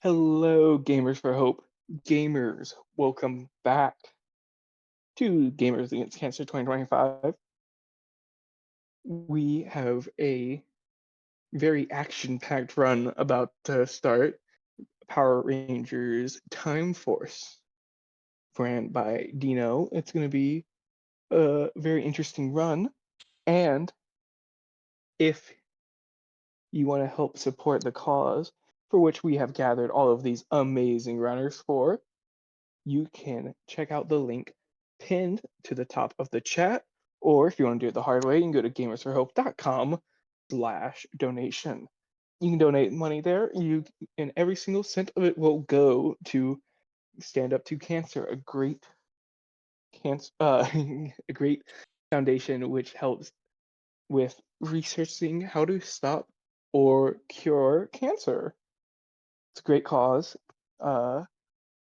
Hello, Gamers for Hope. Gamers, welcome back to Gamers Against Cancer 2025. We have a very action-packed run about to start. Power Rangers Time Force, ran by Dino. It's going to be a very interesting run. And if you want to help support the cause for which we have gathered all of these amazing runners for, you can check out the link pinned to the top of the chat, or if you want to do it the hard way, you can go to gamersforhope.com/donation. You can donate money there. And every single cent of it will go to Stand Up to Cancer, a great a great foundation which helps with researching how to stop or cure cancer. It's a great cause. Uh,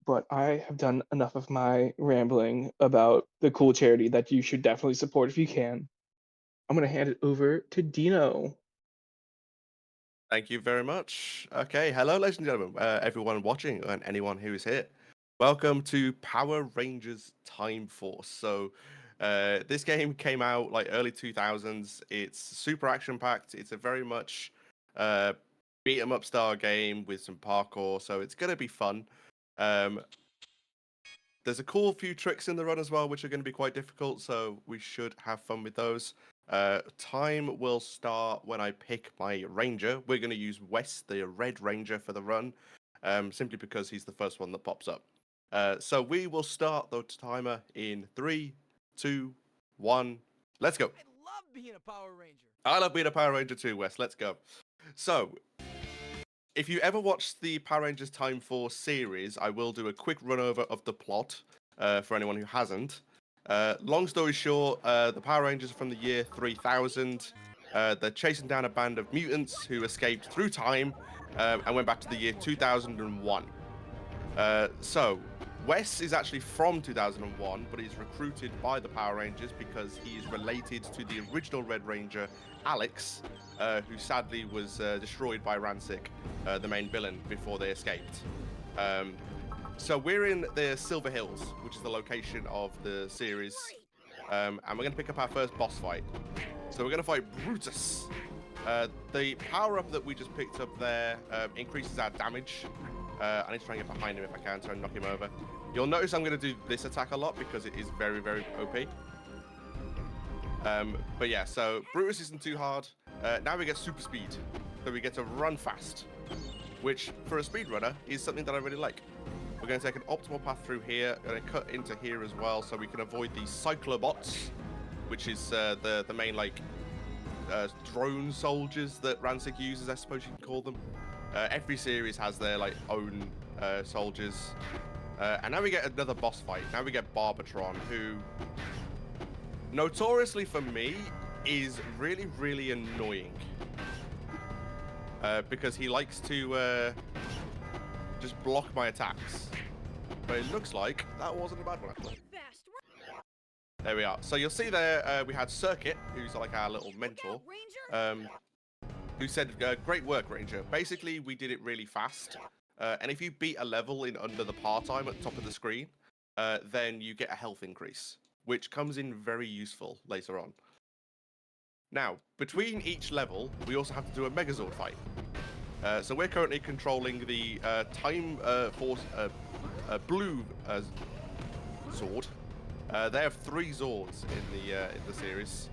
but I have done enough of my rambling about the cool charity that you should definitely support if you can. I'm going to hand it over to Dino. Thank you very much. Okay, hello, ladies and gentlemen, everyone watching and anyone who is here. Welcome to Power Rangers Time Force. This game came out like early 2000s. It's super action packed. It's a very much uh, beat 'em up style game with some parkour, so it's gonna be fun. Um, there's a cool few tricks in the run as well, which are going to be quite difficult, so we should have fun with those. Time will start when I pick my ranger. We're going to use Wes, the red ranger, for the run, simply because he's the first one that pops up. So we will start the timer in 3, 2, 1. Let's go. I love being a Power Ranger. I love being a Power Ranger too, Wes. Let's go. So, if you ever watched the Power Rangers Time Force series, I will do a quick run over of the plot for anyone who hasn't. Long story short, the Power Rangers are from the year 3000. They're chasing down a band of mutants who escaped through time and went back to the year 2001. Wes is actually from 2001, but he's recruited by the Power Rangers because he is related to the original Red Ranger, Alex, who sadly was destroyed by Ransik, the main villain, before they escaped. So we're in the Silver Hills, which is the location of the series, and we're going to pick up our first boss fight. So we're going to fight Brutus. The power-up that we just picked up there increases our damage. I need to try and get behind him if I can, try and knock him over. You'll notice I'm going to do this attack a lot because it is very, very OP. But yeah, so Brutus isn't too hard. Now we get super speed, so we get to run fast, which for a speedrunner is something that I really like. We're going to take an optimal path through here, going to cut into here as well, so we can avoid the Cyclobots, which is the main like drone soldiers that Ransik uses, I suppose you can call them. Every series has their like own soldiers. And now we get another boss fight. Now we get Barbatron, who notoriously for me is really, really annoying. Because he likes to just block my attacks. But it looks like that wasn't a bad one, actually. There we are. So you'll see there we had Circuit, who's like our little mentor, who said, great work, Ranger. Basically, we did it really fast. And if you beat a level in under the par time at the top of the screen, then you get a health increase, which comes in very useful later on. Now, between each level, we also have to do a Megazord fight. So we're currently controlling the Time Force Blue Zord. They have 3 Zords in the series.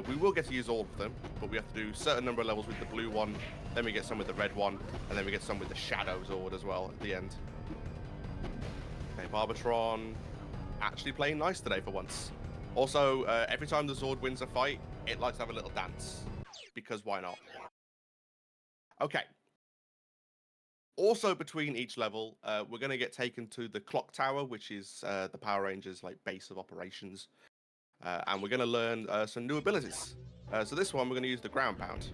We will get to use all of them, but we have to do a certain number of levels with the blue one, then we get some with the red one, and then we get some with the Shadow Zord as well at the end. Okay, Barbatron actually playing nice today for once. Also, every time the Zord wins a fight, it likes to have a little dance, because why not? Okay. Also, between each level, we're going to get taken to the Clock Tower, which is the Power Rangers' like base of operations. And we're going to learn some new abilities. So this one, we're going to use the Ground Pound,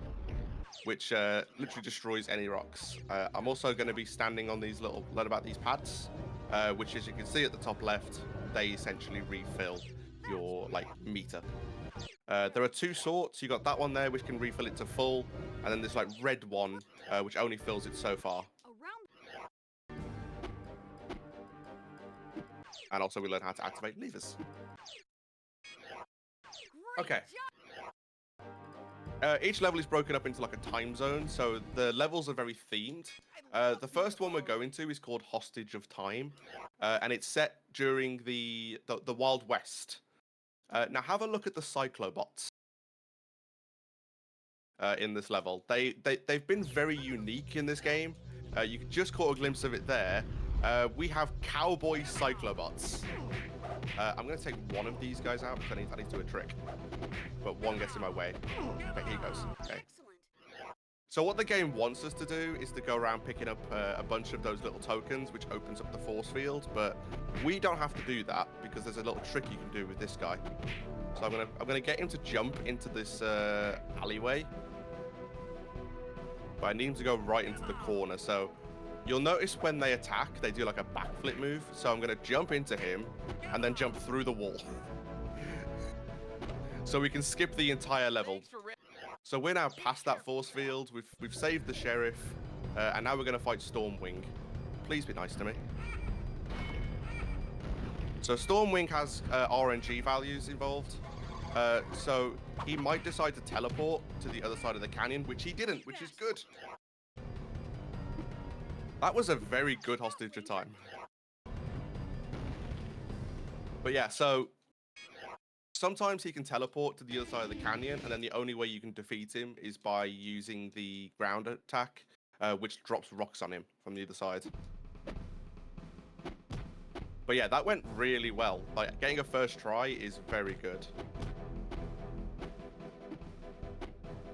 which literally destroys any rocks. I'm also going to be standing on these learn about these pads, which as you can see at the top left, they essentially refill your like meter. There are 2 sorts. You got that one there, which can refill it to full, and then this like red one, which only fills it so far. And also we learn how to activate levers. Okay. Each level is broken up into like a time zone, so the levels are very themed. The first one we're going to is called Hostage of Time, and it's set during the Wild West. Now have a look at the Cyclobots in this level. They've been very unique in this game. You just caught a glimpse of it there. We have Cowboy Cyclobots. I'm going to take one of these guys out because I need to do a trick. But one gets in my way. Okay, here he goes. Okay. So what the game wants us to do is to go around picking up a bunch of those little tokens, which opens up the force field. But we don't have to do that because there's a little trick you can do with this guy. So I'm gonna get him to jump into this alleyway. But I need him to go right into the corner. So you'll notice when they attack, they do like a backflip move. So I'm gonna jump into him and then jump through the wall. So we can skip the entire level. So we're now past that force field. We've saved the sheriff, and now we're going to fight Stormwing. Please be nice to me. So Stormwing has RNG values involved. So he might decide to teleport to the other side of the canyon, which he didn't, which is good. That was a very good hostage of time. But yeah, so sometimes he can teleport to the other side of the canyon, and then the only way you can defeat him is by using the ground attack, which drops rocks on him from the other side. But yeah, that went really well. Like, getting a first try is very good.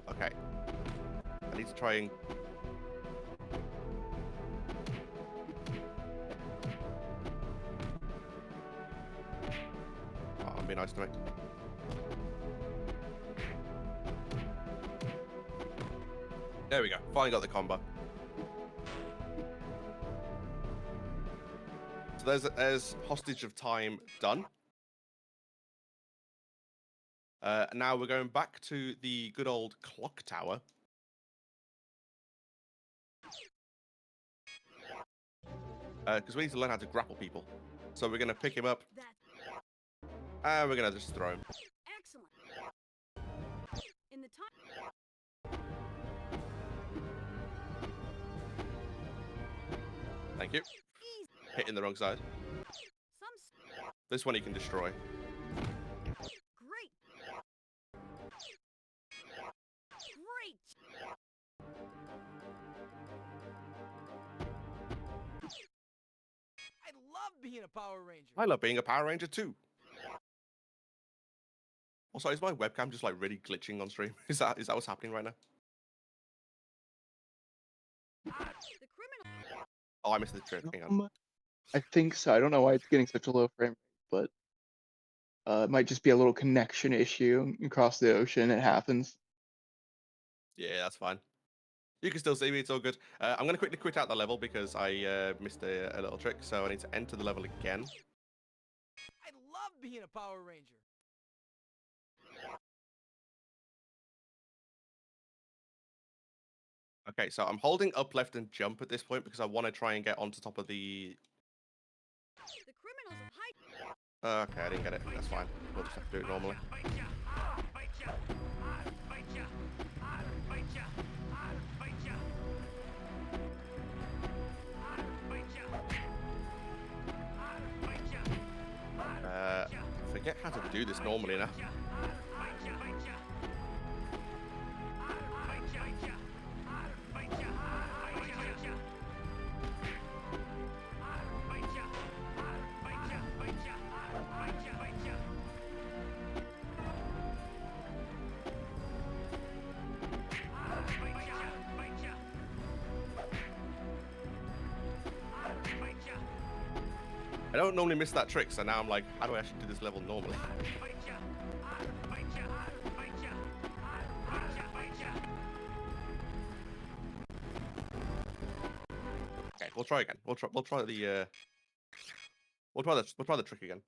Okay. I need to try and... Oh, be nice to me. There we go. Finally got the combo. So there's Hostage of Time done. Now we're going back to the good old clock tower. Because we need to learn how to grapple people. So we're going to pick him up. And we're going to just throw him. Excellent. In the time. Thank you. Hitting the wrong side. This one you can destroy. Great. Great. I love being a Power Ranger. I love being a Power Ranger too. Also, is my webcam just like really glitching on stream? Is that what's happening right now? The criminal. Oh, I missed the trick. Hang on. I think so. I don't know why it's getting such a low frame rate, but it might just be a little connection issue across the ocean. It happens. Yeah, that's fine. You can still see me. It's all good. I'm going to quickly quit out the level because I missed a little trick. So I need to enter the level again. I love being a Power Ranger. Okay, so I'm holding up left and jump at this point because I want to try and get onto top of the... The criminals hide. Okay, I didn't get it. That's fine. We'll just have to do it normally. Forget how to do this normally now. I don't normally miss that trick, so now I'm like, how do I actually do this level normally? Okay, we'll try again. We'll try the trick again.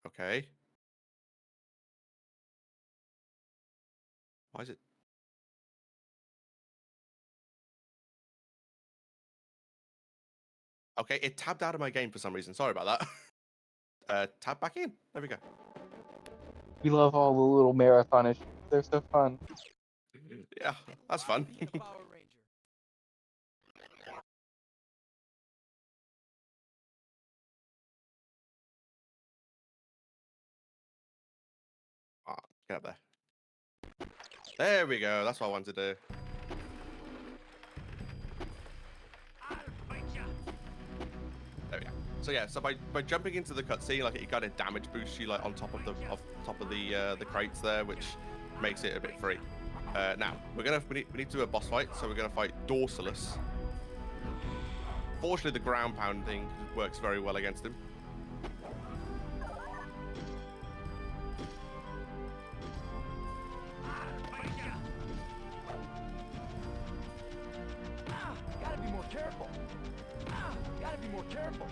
Okay. Why is it? Okay, it tabbed out of my game for some reason. Sorry about that. Tab back in. There we go. We love all the little marathon issues. They're so fun. Yeah, that's Love fun. being a Power Ranger. Ah, get up there. There we go. That's what I wanted to do. There we go. So yeah, so by jumping into the cutscene, like it kind of damage boosts you like on top of the crates there, which makes it a bit free. Now we need to do a boss fight, so we're gonna fight Dorsalus. Fortunately, the ground pounding works very well against him. Gotta be more careful. Gotta be more careful.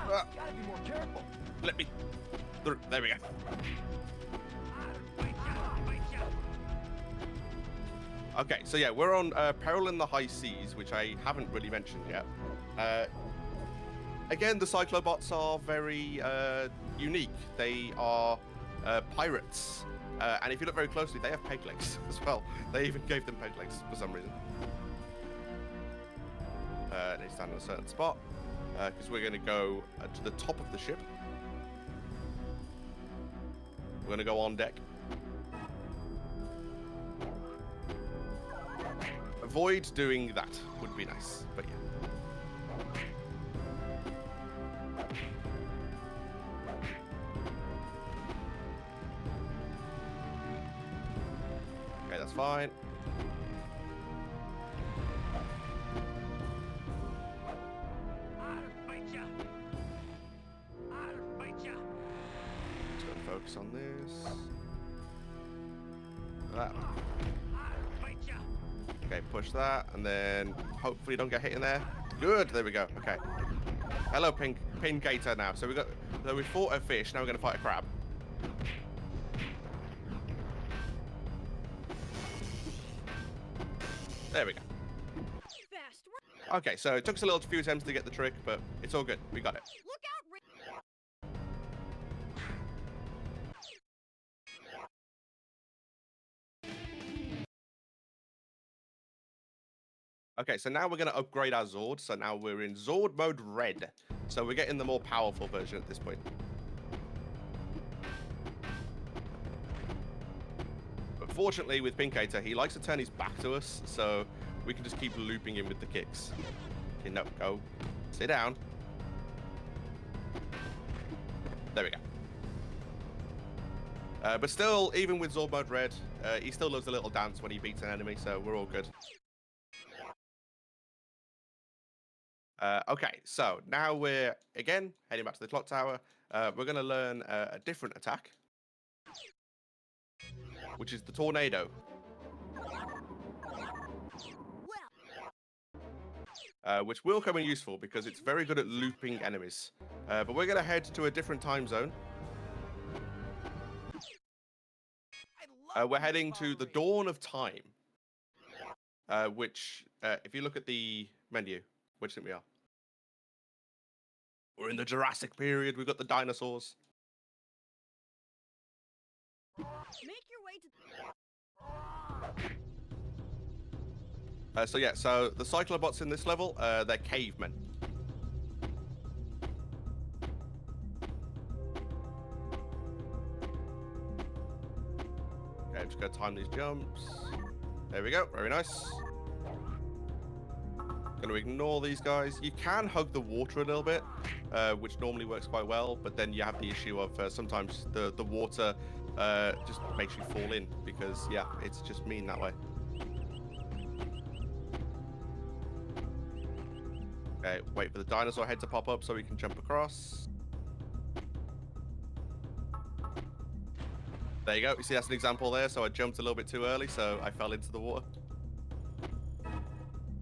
Gotta be more careful. Let me through. There we go. Okay, so yeah, we're on Peril in the High Seas, which I haven't really mentioned yet. Again, the Cyclobots are very unique. They are pirates. And if you look very closely, they have peg legs as well. They even gave them peg legs for some reason. They stand in a certain spot, because we're going to go to the top of the ship. We're going to go on deck. Avoid doing that would be nice, but yeah. Okay, that's fine. Just gonna focus on this. That. Okay, push that, and then hopefully don't get hit in there. Good, there we go. Okay. Hello, Pin Gator now. So we fought a fish. Now we're gonna fight a crab. There we go. Fast. Okay, so it took us a few attempts to get the trick, but it's all good. We got it. Look out, Okay, so now we're going to upgrade our Zord. So now we're in Zord mode red. So we're getting the more powerful version at this point. But fortunately, with Pinkater, he likes to turn his back to us, so we can just keep looping him with the kicks. Okay, no, go. Sit down. There we go. But still, even with Zord mode red, he still loves a little dance when he beats an enemy, so we're all good. Okay, so now we're, again, heading back to the clock tower. We're going to learn a different attack, which is the tornado. Which will come in useful because it's very good at looping enemies. But we're going to head to a different time zone. We're heading to the dawn of time, which, if you look at the menu, which I think we are. We're in the Jurassic period. We've got the dinosaurs. Make your way to. So yeah, so the Cyclobots in this level, they're cavemen. Okay, I'm just gonna time these jumps. There we go, very nice. Gonna ignore these guys. You can hug the water a little bit, which normally works quite well, but then you have the issue of sometimes the water just makes you fall in because, yeah, it's just mean that way. Okay, wait for the dinosaur head to pop up so we can jump across. There you go. You see, that's an example there. So I jumped a little bit too early, so I fell into the water.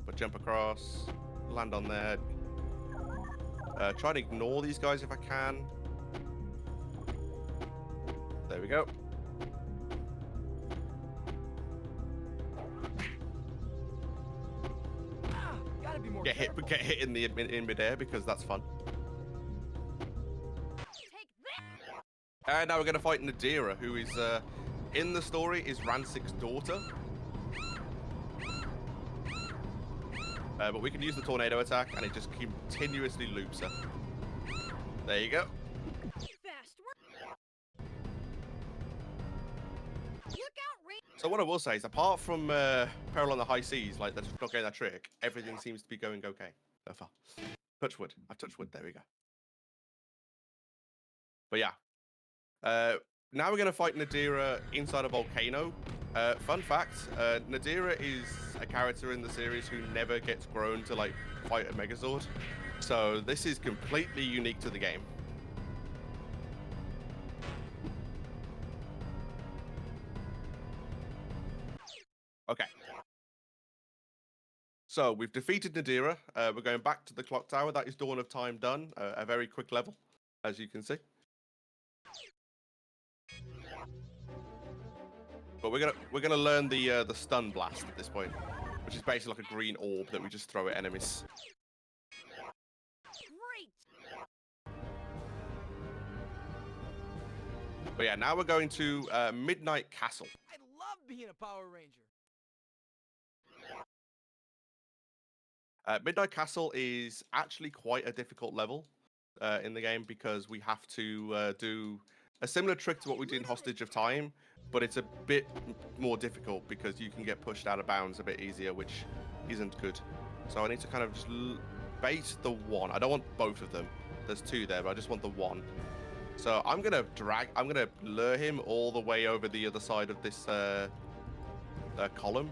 But jump across, land on there. Try and ignore these guys if I can. There we go. Gotta be more Get careful. hit in the in midair because that's fun. Take that! And now we're gonna fight Nadira, who is in the story is Rancic's daughter. But we can use the tornado attack, and it just continuously loops her. There you go. Fast work! Look out, Rain! So what I will say is, apart from Peril on the High Seas, like that's not getting that trick, everything seems to be going okay so far. Touch wood. I've touched wood. There we go. But yeah. Now we're going to fight Nadira inside a volcano. Fun fact, Nadira is a character in the series who never gets grown to like fight a Megazord. So this is completely unique to the game. Okay. So we've defeated Nadira. We're going back to the clock tower. That is Dawn of Time done. A very quick level, as you can see. But we're gonna learn the stun blast at this point, which is basically like a green orb that we just throw at enemies. Great! But yeah, now we're going to Midnight Castle. I love being a Power Ranger. Midnight Castle is actually quite a difficult level in the game because we have to do a similar trick to what we did in Hostage of Time, but it's a bit more difficult because you can get pushed out of bounds a bit easier, which isn't good. So I need to kind of just bait the one. I don't want both of them. There's two there, but I just want the one. So I'm gonna lure him all the way over the other side of this column,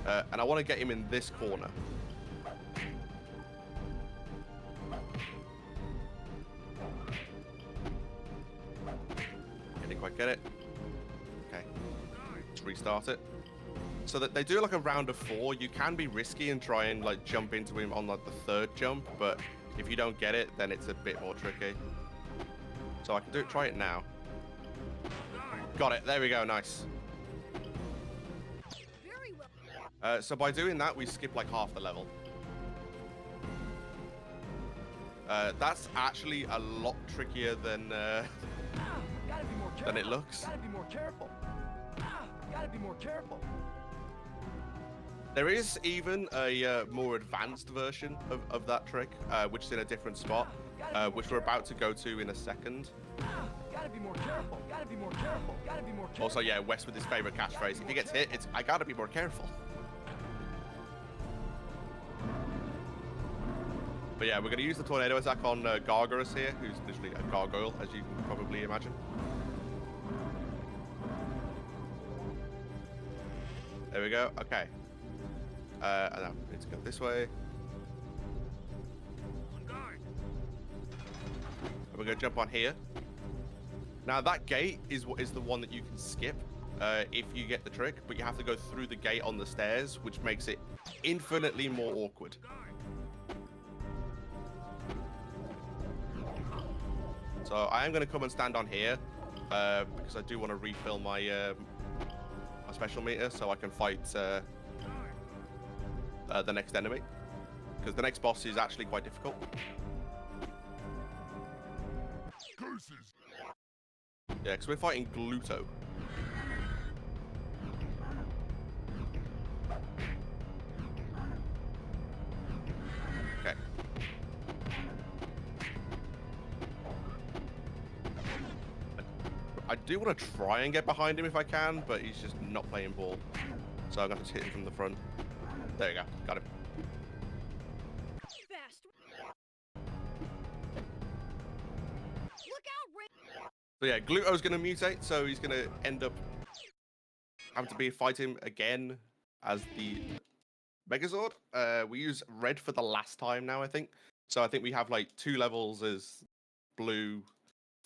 and I want to get him in this corner. Didn't quite get it. Okay, let's restart it. So that they do like a round of 4. You can be risky and try and like jump into him on like the 3rd jump, but if you don't get it, then it's a bit more tricky. So I can try it now. Got it. There we go. Nice. Very well. So by doing that, we skip like half the level. That's actually a lot trickier than Gotta be more careful. than it looks. Gotta be more careful. Gotta be more careful. There is even a more advanced version of that trick, which is in a different spot, which we're about to go to in a second. Gotta be more careful. Gotta be more careful. Gotta be more careful. Also, yeah, Wes with his favorite catchphrase. If he gets hit, it's, I gotta be more careful. But yeah, we're going to use the tornado attack on Gargorus here, who's literally a gargoyle, as you can probably imagine. There we go. Okay. And now we need to go this way. And we're going to jump on here. Now that gate is the one that you can skip if you get the trick, but you have to go through the gate on the stairs, which makes it infinitely more awkward. So I am going to come and stand on here because I do want to refill my my special meter so I can fight the next enemy, because the next boss is actually quite difficult. Curses. Yeah, because we're fighting Gluto. Okay. I do want to try and get behind him if I can, but he's just not playing ball. So I'm going to hit him from the front. There you go. Got him. Fast. Look out, Rain! So yeah, Gluto's going to mutate, so he's going to end up having to fight him again as the Megazord. We use red for the last time now, I think. So I think we have like 2 levels as blue,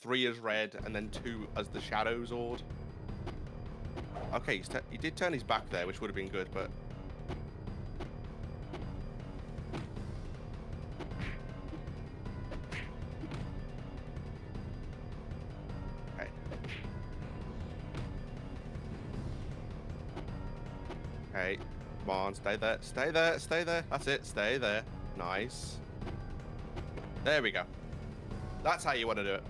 3 as red, and then 2 as the Shadow Zord. Okay, he did turn his back there, which would have been good, but... Okay. Come on, stay there, stay there, stay there. That's it, stay there. Nice. There we go. That's how you want to do it.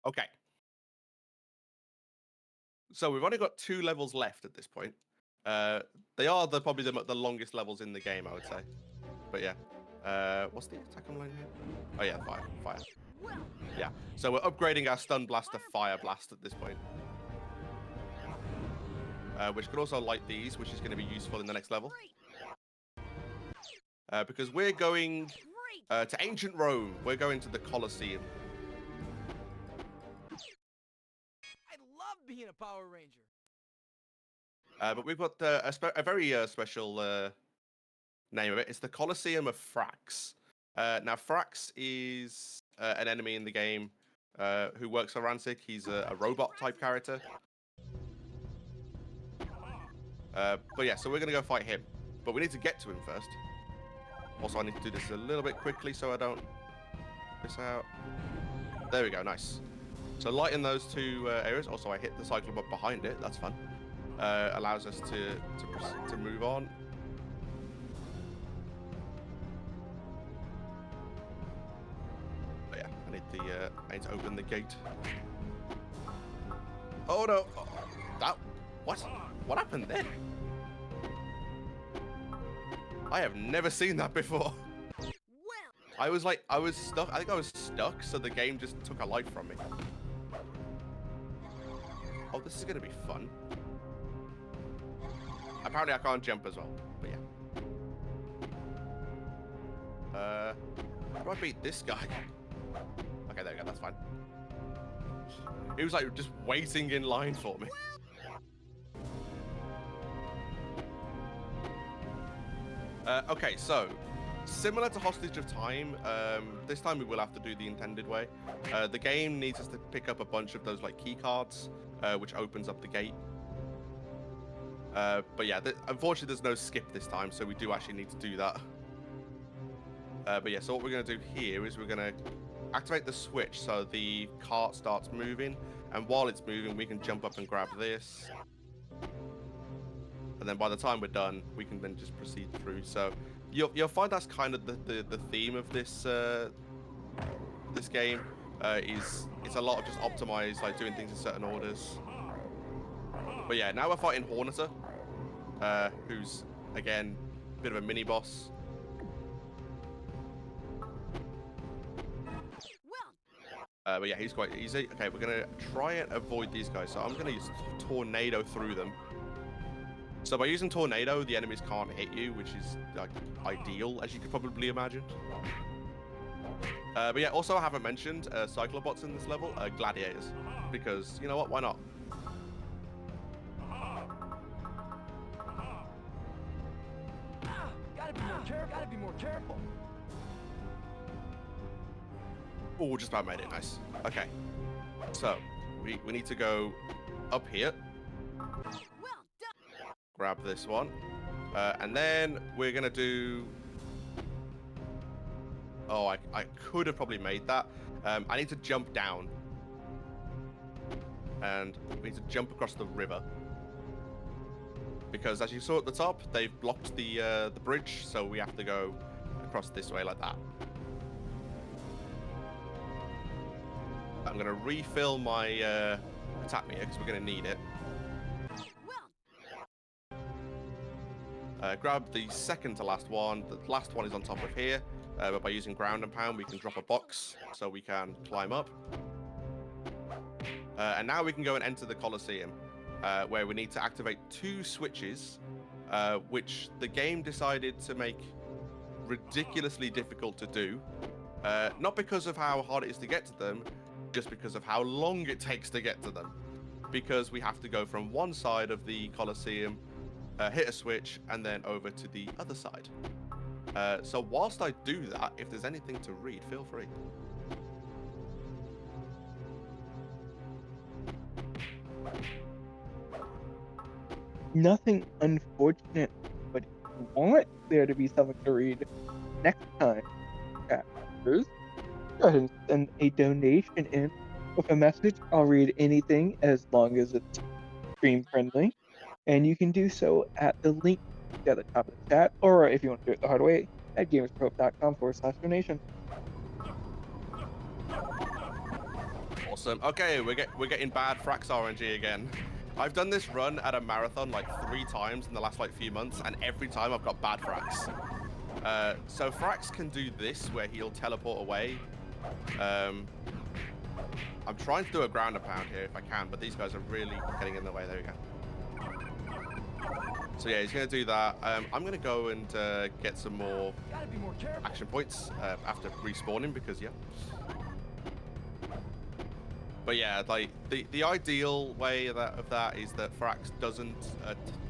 Okay. So we've only got 2 levels left at this point. They are probably the longest levels in the game, I would say. But yeah. What's the attack I'm line here? Oh yeah, fire. Yeah. So we're upgrading our stun blast to fire blast at this point. Which could also light these, which is going to be useful in the next level. Because we're going to ancient Rome. We're going to the Colosseum. I love being a Power Ranger. But we've got a very special name of it. It's the Colosseum of Frax. Now, Frax is an enemy in the game who works for Ransik. He's a robot-type character. But yeah, so we're going to go fight him. But we need to get to him first. Also, I need to do this a little bit quickly so I don't miss out. There we go, nice. So lighten those 2 areas. Also, I hit the Cyclobot behind it. That's fun. Allows us to move on. But yeah, I need to open the gate. Oh no! What happened then? I have never seen that before. I was stuck. I think I was stuck, so the game just took a life from me. Oh, this is gonna be fun. Apparently I can't jump as well, but yeah. How do I beat this guy? Okay, there we go, that's fine. He was like just waiting in line for me. Okay, so similar to Hostage of Time, this time we will have to do the intended way. The game needs us to pick up a bunch of those like key cards, which opens up the gate. But yeah, unfortunately there's no skip this time, so we do actually need to do that. But yeah, so what we're going to do here is we're going to activate the switch so the cart starts moving, and while it's moving we can jump up and grab this. And then by the time we're done, we can then just proceed through. So you'll find that's kind of the theme of this this game. It's a lot of just optimized, like doing things in certain orders. But yeah, now we're fighting Horneter, who's again a bit of a mini boss. But yeah, he's quite easy. Okay, we're gonna try and avoid these guys. So I'm gonna use Tornado through them. So by using Tornado, the enemies can't hit you, which is like ideal, as you could probably imagine. But yeah, also I haven't mentioned Cyclobots in this level, Gladiators, because you know what? Why not? Gotta be more careful. Oh, just about made it. Nice. Okay. So we need to go up here. Grab this one. And then we're going to do... Oh, I could have probably made that. I need to jump down. And we need to jump across the river. Because as you saw at the top, they've blocked the bridge, so we have to go across this way like that. I'm going to refill my attack meter because we're going to need it. Grab the second to last one. The last one is on top of here, but by using ground and pound, we can drop a box so we can climb up. And now we can go and enter the Colosseum, where we need to activate 2 switches, which the game decided to make ridiculously difficult to do. Not because of how hard it is to get to them, just because of how long it takes to get to them. Because we have to go from one side of the Colosseum, hit a switch, and then over to the other side. So whilst I do that, if there's anything to read, feel free. Nothing unfortunate, but if you want there to be something to read next time, chapters, go ahead and send a donation in with a message. I'll read anything as long as it's stream friendly. And you can do so at the link at the top of the chat, or if you want to do it the hard way, at gamerscope.com/donation. Awesome. Okay, we're getting bad Frax RNG again. I've done this run at a marathon like 3 times in the last like few months, and every time I've got bad Frax. So Frax can do this where he'll teleport away. I'm trying to do a ground and pound here if I can, but these guys are really getting in the way. There we go. So yeah, he's going to do that. I'm going to go and get some more Gotta be more careful. action points after respawning because, yeah. But yeah, like the ideal way of that is that Frax doesn't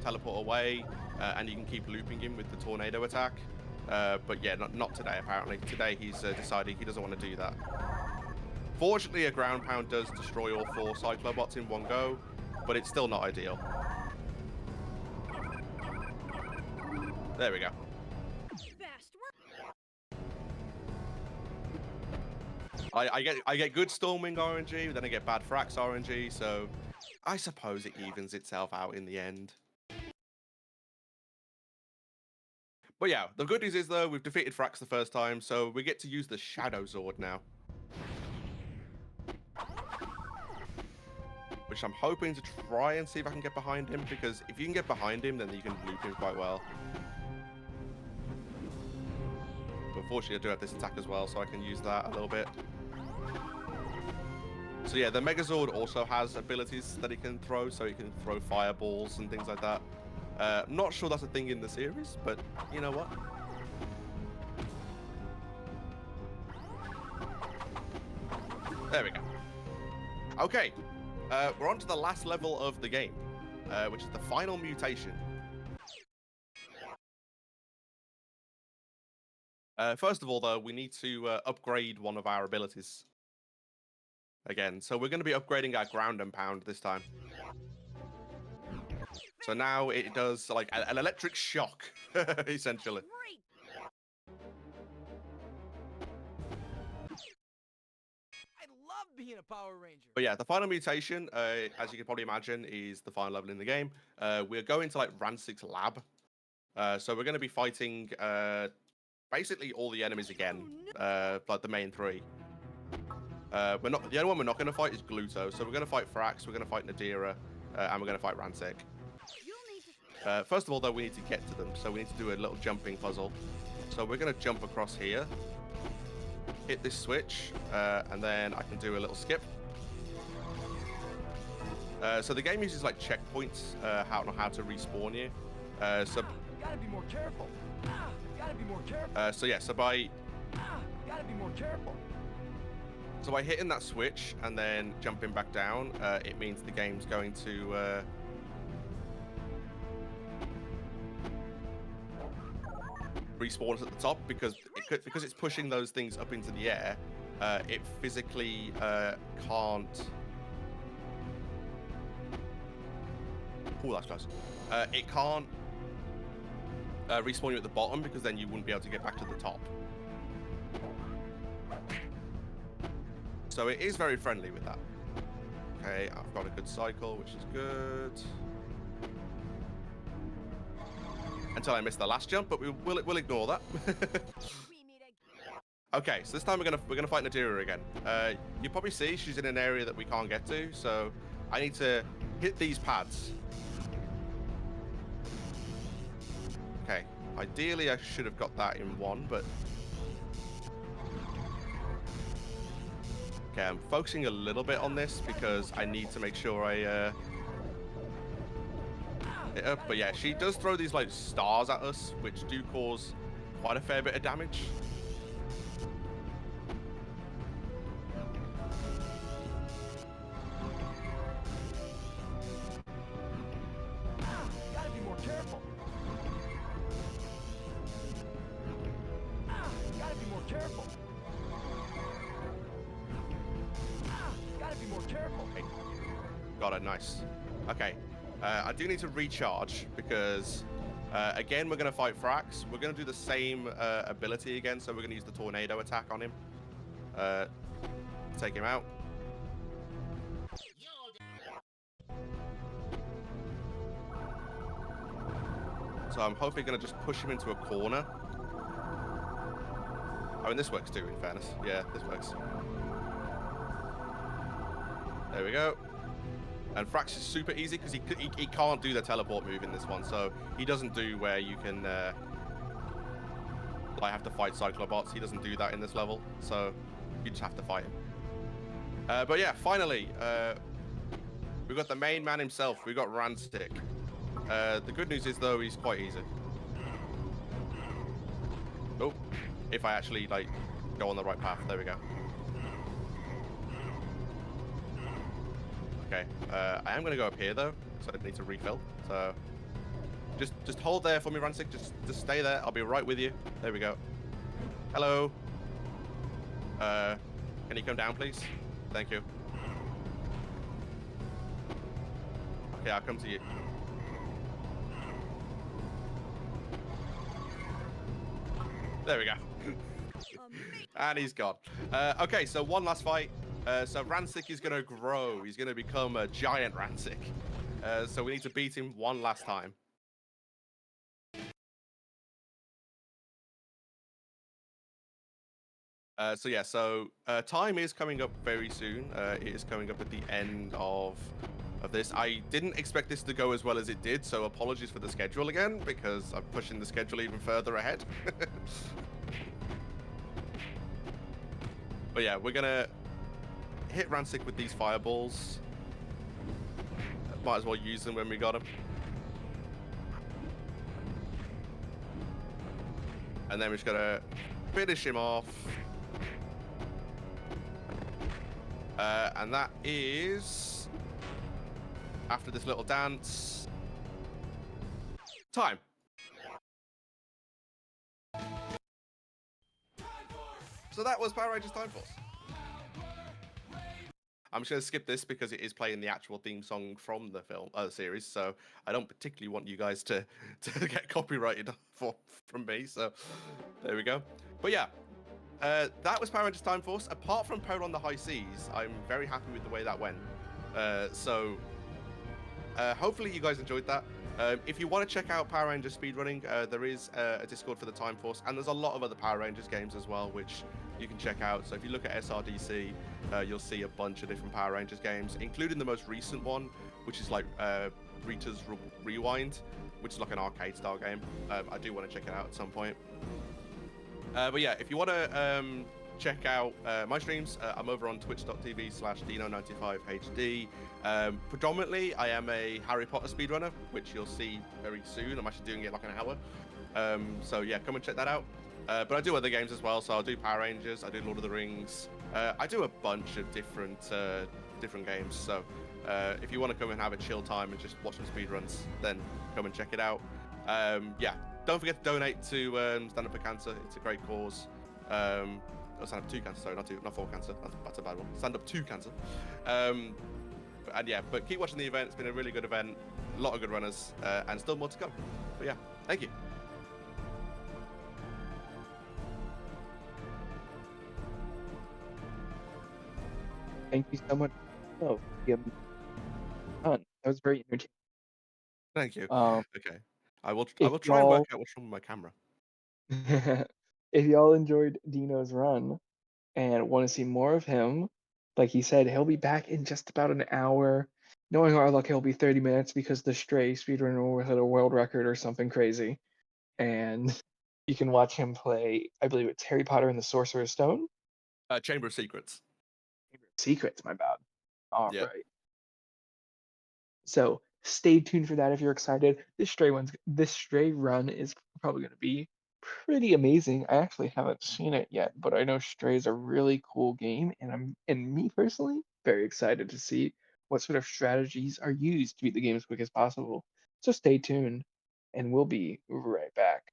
teleport away, and you can keep looping him with the tornado attack. But yeah, not today apparently. Today he's decided he doesn't want to do that. Fortunately, a ground pound does destroy all 4 Cyclobots in one go, but it's still not ideal. There we go. Fast work. I get good Stormwing RNG, then I get bad Frax RNG, so I suppose it evens itself out in the end. But yeah, the good news is though, we've defeated Frax the first time, so we get to use the Shadow Zord now. Which I'm hoping to try and see if I can get behind him, because if you can get behind him, then you can loop him quite well. But unfortunately, I do have this attack as well, so I can use that a little bit. So yeah, the Megazord also has abilities that he can throw, so he can throw fireballs and things like that. Not sure that's a thing in the series, but you know what? There we go. Okay, we're on to the last level of the game, which is the final mutation. First of all, though, we need to upgrade one of our abilities. Again, so we're going to be upgrading our ground and pound this time. So now it does like an electric shock, essentially. Great. I love being a Power Ranger. But yeah, the final mutation, as you can probably imagine, is the final level in the game. We're going to like Ransic's lab. So we're going to be fighting basically all the enemies again, like the main 3. The only one we're not going to fight is Gluto. So we're going to fight Frax, we're going to fight Nadira, and we're going to fight Rancic. You'll need to. First of all, though, we need to get to them. So we need to do a little jumping puzzle. So we're going to jump across here, hit this switch, and then I can do a little skip. So the game uses like checkpoints, how to respawn you. Gotta be more careful. Gotta be more careful. So yeah, so by Gotta be more careful. hitting that switch and then jumping back down, it means the game's going to respawn us at the top because it's pushing those things up into the air. It physically can't. Oh, that's close. It can't respawn you at the bottom because then you wouldn't be able to get back to the top. So it is very friendly with that. Okay, I've got a good cycle, which is good. Until I missed the last jump, but we'll ignore that. We meet again. Okay, so this time we're gonna fight Nadira again. You probably see she's in an area that we can't get to, so I need to hit these pads. Okay, ideally I should have got that in one, but okay, I'm focusing a little bit on this because I need to make sure I hit her. But yeah, she does throw these like stars at us, which do cause quite a fair bit of damage. Gotta be more careful. Gotta be more careful. Gotta be more careful. Okay. Got it, nice. Okay, I do need to recharge because again we're going to fight Frax. We're going to do the same ability again, so we're going to use the tornado attack on him. take him out. So I'm hoping gonna just push him into a corner. I mean, this works too, in fairness. Yeah, this works. There we go. And Frax is super easy because he can't do the teleport move in this one, so he doesn't do where you can like have to fight Cyclobots. He doesn't do that in this level, so you just have to fight him. But yeah, finally, we've got the main man himself. We've got Ranstic. The good news is though, he's quite easy. Oh, if I actually like go on the right path, there we go. Okay, I am gonna go up here though, so I need to refill. So just hold there for me, Ranstic. Just stay there. I'll be right with you. There we go. Hello. Can you come down, please? Thank you. Okay, I'll come to you. There we go. And he's gone. Okay, so one last fight. So Ranstic is going to grow. He's going to become a giant Ranstic. So we need to beat him one last time. So time is coming up very soon. It is coming up at the end of this. I didn't expect this to go as well as it did, so apologies for the schedule again, because I'm pushing the schedule even further ahead. But yeah, we're gonna hit Ranstic with these fireballs. Might as well use them when we got them. And then we're just gonna finish him off. And that is, after this little dance, time. So that was Power Rangers Time Force. I'm just going to skip this because it is playing the actual theme song from the film, series, so I don't particularly want you guys to get copyrighted from me, so there we go. But yeah, that was Power Rangers Time Force. Apart from Polar on the High Seas, I'm very happy with the way that went. Hopefully you guys enjoyed that. If you want to check out Power Rangers speedrunning, there is a Discord for the Time Force, and there's a lot of other Power Rangers games as well, which you can check out. So if you look at SRDC, you'll see a bunch of different Power Rangers games, including the most recent one, which is like Rita's Rewind, which is like an arcade-style game. I do want to check it out at some point. But yeah, if you want to check out my streams, I'm over on twitch.tv/Dino95HD. Predominantly, I am a Harry Potter speedrunner, which you'll see very soon. I'm actually doing it like an hour. So yeah, come and check that out. But I do other games as well. So I'll do Power Rangers, I do Lord of the Rings. I do a bunch of different games. So if you want to come and have a chill time and just watch some speedruns, then come and check it out. Yeah, don't forget to donate to Stand Up for Cancer. It's a great cause. Stand Up to Cancer, sorry, not for cancer. That's a bad one. Stand Up to Cancer. And yeah, but keep watching the event. It's been a really good event. A lot of good runners, and still more to come. But yeah, thank you. Thank you so much. Oh, yeah, that was very entertaining. Thank you. Okay, I will If try and work y'all out what's wrong with my camera. if y'all enjoyed Dino's run and want to see more of him, like he said, he'll be back in just about an hour. Knowing our luck, he'll be 30 minutes because the Stray speedrunner will hit a world record or something crazy. And you can watch him play, I believe it's Harry Potter and the Sorcerer's Stone. Chamber of Secrets. Secrets, my bad. All Yeah. right. So stay tuned for that if you're excited. This Stray run is probably going to be pretty amazing. I actually haven't seen it yet, but I know Stray is a really cool game, and me personally, very excited to see what sort of strategies are used to beat the game as quick as possible. So stay tuned, and we'll be right back.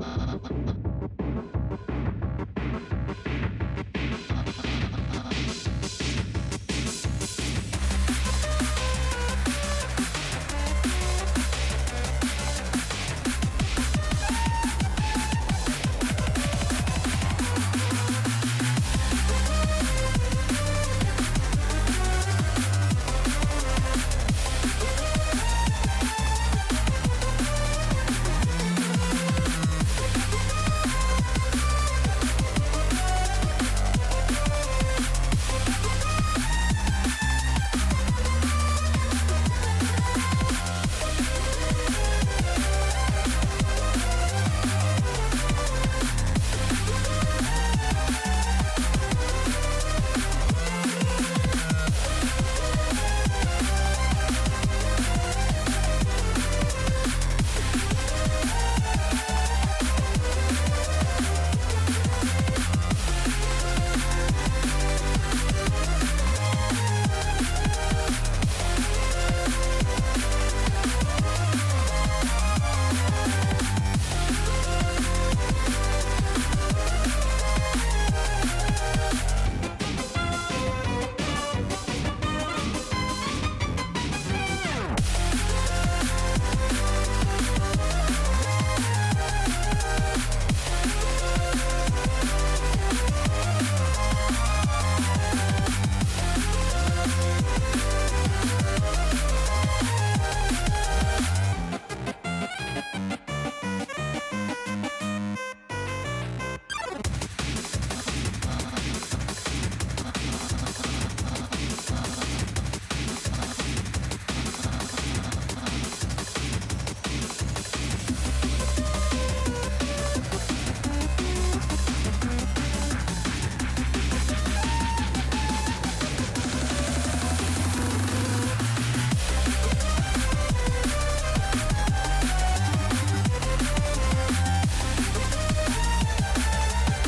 Bye.